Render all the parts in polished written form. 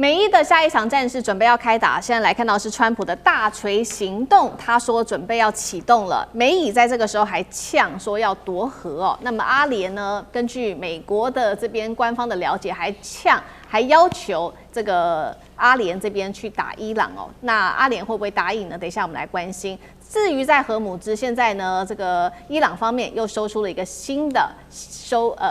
美伊的下一場戰事準備要開打，現在來看到是川普的大錘行動，他說準備要啟動了。美伊在這個時候還嗆說要奪核哦。那麼阿聯呢？根據美國的這邊官方的了解，還要求這個阿聯這邊去打伊朗哦。那阿聯會不會答應呢？等一下我們來關心。至於在核武資，現在呢，這個伊朗方面又收出了一個新的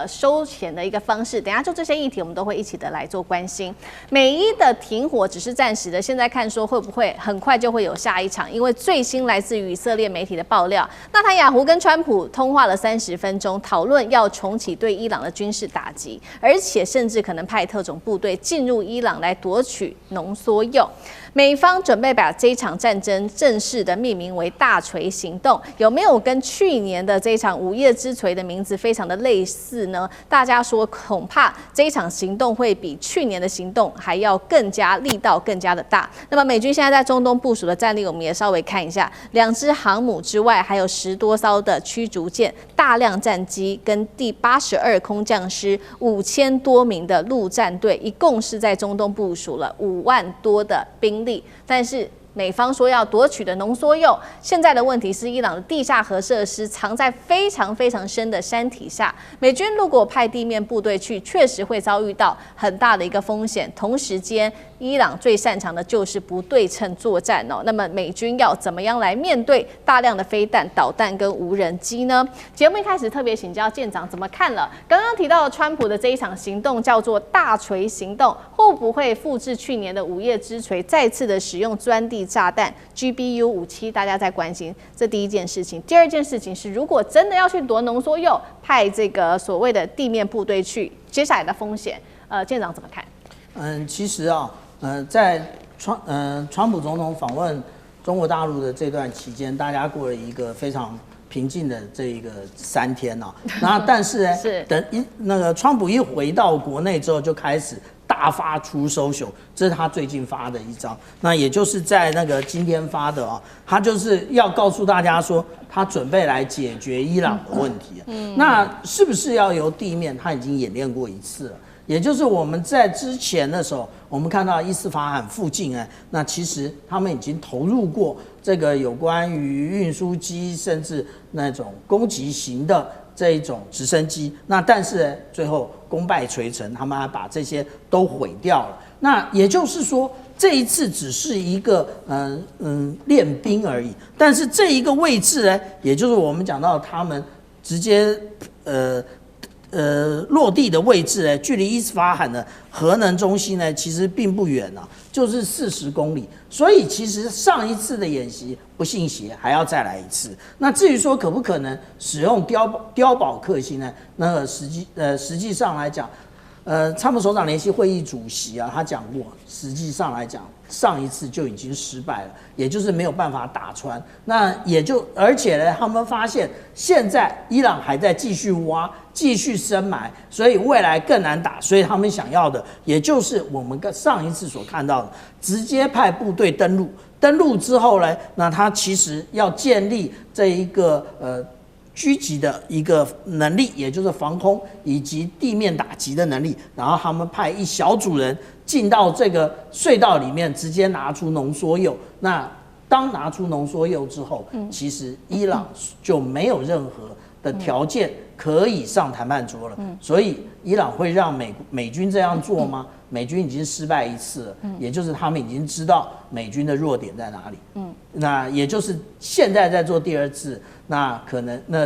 收錢的一個方式。等一下就這些議題，我們都會一起的來做關心。美伊的停火只是暫時的，現在看說會不會很快就會有下一場？因為最新來自於以色列媒體的爆料，納坦雅胡跟川普通話了30分鐘，討論要重啟對伊朗的軍事打擊，而且甚至可能派特種部隊進入伊朗來奪取濃縮鈾。美方準備把這一場戰爭正式的命名為大錘行動，有沒有跟去年的這一場午夜之錘的名字非常的類似呢？大家說恐怕這一場行動會比去年的行動還要更加力道更加的大。那麼美軍現在在中東部署的戰力，我們也稍微看一下，2支航母之外，還有10多艘的驅逐艦、大量戰機跟第82空降師、5000多名的陸戰隊，一共是在中東部署了5萬多的兵力。但是美方說要奪取的濃縮鈾，現在的問題是伊朗的地下核設施藏在非常非常深的山體下，美軍如果派地面部隊去，確實會遭遇到很大的一個風險。同時間，伊朗最擅長的就是不對稱作戰哦。那麼美軍要怎麼樣來面對大量的飛彈、導彈跟無人機呢？節目一開始特別請教艦長怎麼看了剛剛提到的川普的這一場行動叫做大錘行動，會不會複製去年的午夜之錘，再次的使用鑽地炸彈 GBU-57？大家在關心這第一件事情。第二件事情是，如果真的要去奪濃縮鈾，派這個所謂的地面部隊去，接下來的風險，艦長怎麼看？其實啊。在川普總統訪問中國大陸的這段期間，大家過了一個非常平靜的這一個3天啊。那但是呢，等川普一回到國內之後，就開始大發出 social， 這是他最近發的一張。那也就是在今天發的啊，他就是要告訴大家說，他準備來解決伊朗的問題。那是不是要由地面？他已經演練過一次了。也就是我們在之前的時候，我們看到伊斯法罕附近，那其實他們已經投入過這個有關於運輸機，甚至那種攻擊型的這一種直升機。那但是最後功敗垂成，他們還把這些都毀掉了。那也就是說，這一次只是一個練兵而已。但是這一個位置呢，也就是我們講到他們直接落地的位置呢，距離伊斯法罕的核能中心呢，其實並不遠啊，就是40公里。所以其實上一次的演習不信邪，還要再來一次。那至於說可不可能使用碉堡克星呢？那個實際上來講，參謀首長聯席會議主席啊，他講過，實際上來講，上一次就已經失敗了，也就是沒有辦法打穿。那而且呢，他們發現現在伊朗還在繼續挖、繼續深埋，所以未來更難打。所以他們想要的，也就是我們上一次所看到的，直接派部队登陸。登陸之後呢，那他其實要建立這一個狙擊的一個能力，也就是防空以及地面打擊的能力。然後他們派一小組人進到這個隧道裡面，直接拿出濃縮鈾。那當拿出濃縮鈾之後，其實伊朗就沒有任何的條件可以上談判桌了。所以伊朗會讓美軍這樣做嗎？美軍已經失敗一次了，也就是他們已經知道美軍的弱點在哪裡。那也就是現在在做第2次，那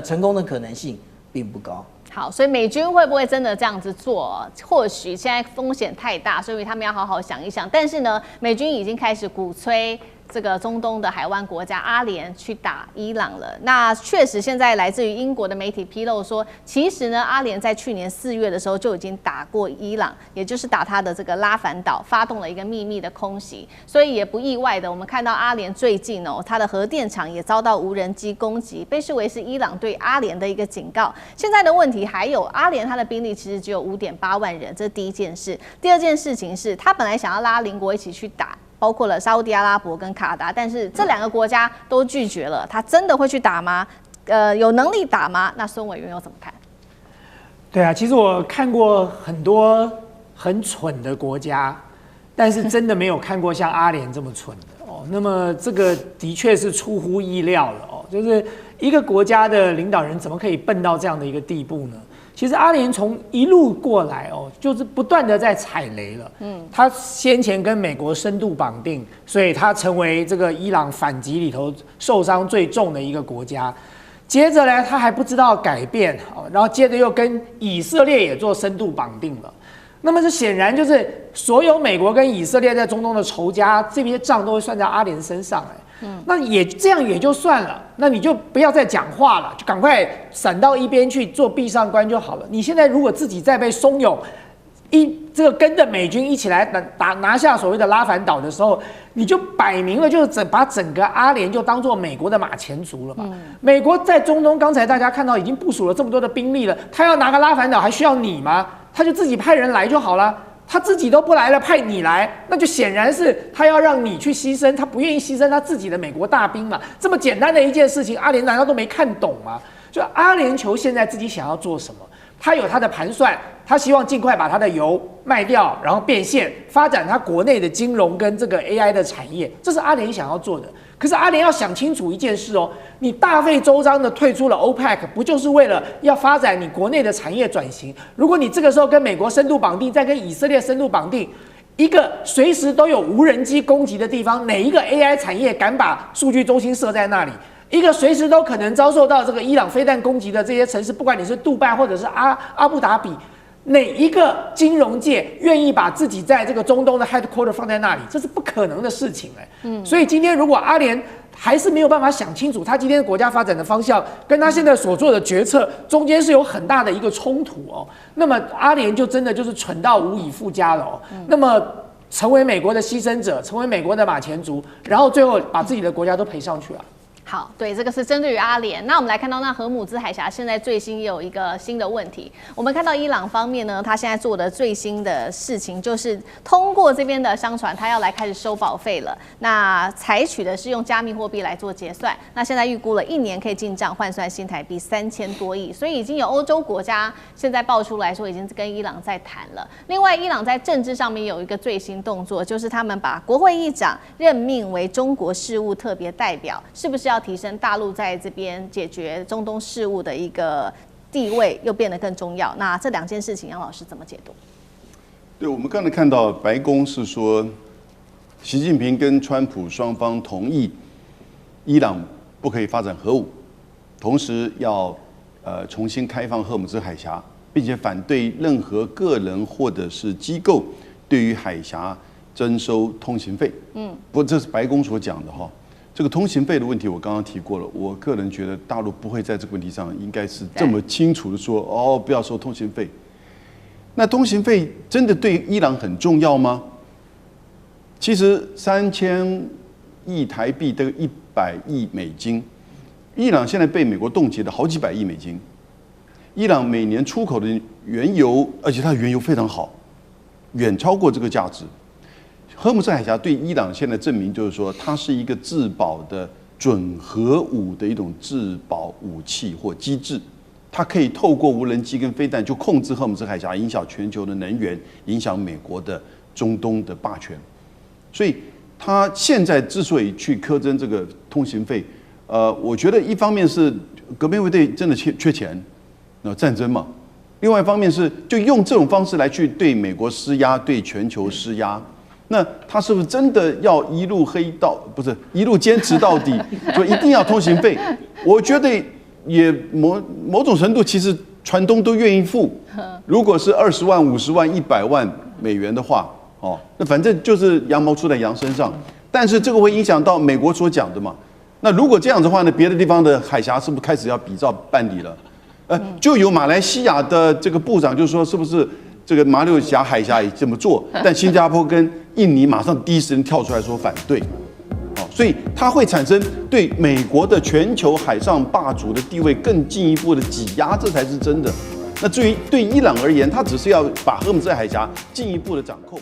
成功的可能性並不高。好，所以美軍會不會真的這樣子做？或許現在風險太大，所以他們要好好想一想。但是呢，美軍已經開始鼓吹這個中東的海灣國家阿聯去打伊朗了。那確實，現在來自於英國的媒體披露說，其實呢，阿聯在去年4月的時候就已經打過伊朗，也就是打他的這個拉凡島，發動了一個秘密的空襲。所以也不意外的，我們看到阿聯最近它的核電廠也遭到無人機攻擊，被視為是伊朗對阿聯的一個警告。現在的問題還有，阿聯他的兵力其實只有5.8萬人，這是第一件事。第二件事情是他本來想要拉鄰國一起去打，包括了沙烏地阿拉伯跟卡達，但是這2個國家都拒絕了。他真的會去打嗎？有能力打嗎？那孫委員又怎麼看？对啊，其實我看過很多很蠢的國家，但是真的沒有看過像阿聯這麼蠢的哦。那麼這個的確是出乎意料了哦，就是一個國家的領導人怎麼可以笨到這樣的一個地步呢？其實阿聯從一路過來哦，就是不斷的在踩雷了。他先前跟美國深度綁定，所以他成為這個伊朗反擊裡頭受傷最重的一個國家。接着呢，他還不知道改變，然後接着又跟以色列也做深度綁定了。那麼這顯然就是所有美國跟以色列在中東的仇家，這些賬都會算在阿聯身上。那也這樣也就算了，那你就不要再講話了，就趕快閃到一邊去做閉上關就好了。你現在如果自己再被慫恿，這個跟着美軍一起來拿下所謂的拉凡島的時候，你就擺明了就是把整個阿聯就當做美國的馬前卒了嘛。美國在中東，剛才大家看到已經部署了這麼多的兵力了，他要拿個拉凡島還需要你嗎？他就自己派人來就好了。他自己都不來了，派你來，那就顯然是他要讓你去犧牲，他不願意犧牲他自己的美國大兵嘛。這麼簡單的一件事情，阿聯難道都沒看懂嗎？就阿聯酋現在自己想要做什麼？他有他的盤算，他希望盡快把他的油賣掉，然後變現，發展他國內的金融跟這個 AI 的產業，這是阿聯想要做的。可是阿聯要想清楚一件事哦，你大費周章的退出了 OPEC， 不就是為了要發展你國內的產業轉型？如果你這個時候跟美國深度綁定，再跟以色列深度綁定，一個隨時都有無人機攻擊的地方，哪一個 AI 產業敢把數據中心設在那裡？一個隨時都可能遭受到這個伊朗飛彈攻擊的這些城市，不管你是杜拜或者是阿布達比，哪一個金融界願意把自己在這個中東的 headquarter 放在那裡？這是不可能的事情所以今天如果阿聯還是沒有辦法想清楚他今天國家發展的方向，跟他現在所做的決策中間是有很大的一個衝突哦。那麼阿聯就真的就是蠢到無以復加了哦。那麼成為美國的犧牲者，成為美國的馬前卒，然後最後把自己的國家都賠上去了。好，對，這個是針對於阿聯。那我們來看到，那荷姆茲海峽現在最新也有一個新的問題。我們看到伊朗方面呢，他現在做的最新的事情就是通過這邊的商船，他要來開始收保費了。那採取的是用加密貨幣來做結算。那現在預估了1年可以進賬換算新台幣3000多億，所以已經有歐洲國家現在爆出來說已經跟伊朗在談了。另外，伊朗在政治上面有一個最新動作，就是他們把國會議長任命為中國事務特別代表，是不是要提升大陸在這邊解決中東事務的一個地位又變得更重要？那這兩件事情，楊老師怎麼解讀？對，我們剛才看到白宮是說，習近平跟川普雙方同意伊朗不可以發展核武，同時要重新開放荷姆茲海峽，並且反對任何個人或者是機構對於海峽徵收通行費。不過這是白宮所講的哈。這個通行費的問題，我剛剛提過了。我個人覺得大陸不會在這個問題上應該是這麼清楚的說，哦，不要收通行費。那通行費真的對伊朗很重要嗎？其實3000億台幣的100億美金，伊朗現在被美國凍結了好幾百億美金。伊朗每年出口的原油，而且它原油非常好，遠超過這個價值。荷姆茲海峽對伊朗現在證明就是說，它是一個自保的準核武的一種自保武器或機制，它可以透過無人機跟飛彈就控制荷姆茲海峽，影響全球的能源，影響美國的中東的霸權。所以，它現在之所以去苛徵這個通行費，我覺得一方面是革命衛隊真的缺錢，戰爭嘛；另外一方面是就用這種方式來去對美國施壓，對全球施壓。那他是不是真的要一路黑到，不是一路堅持到底，就一定要通行費？我覺得也某種程度，其實船東都願意付。如果是20萬、50萬、100萬美元的話，哦，那反正就是羊毛出在羊身上。但是這個會影響到美國所講的嘛？那如果這樣子的話呢，別的地方的海峽是不是開始要比照辦理了？就有馬來西亞的這個部長就說，是不是這個馬六甲海峽也這麼做？但新加坡跟印尼馬上第一時間跳出來說反對，所以它會產生對美國的全球海上霸主的地位更進一步的擠壓，這才是真的。那至於對伊朗而言，它只是要把荷姆茲海峽進一步的掌控。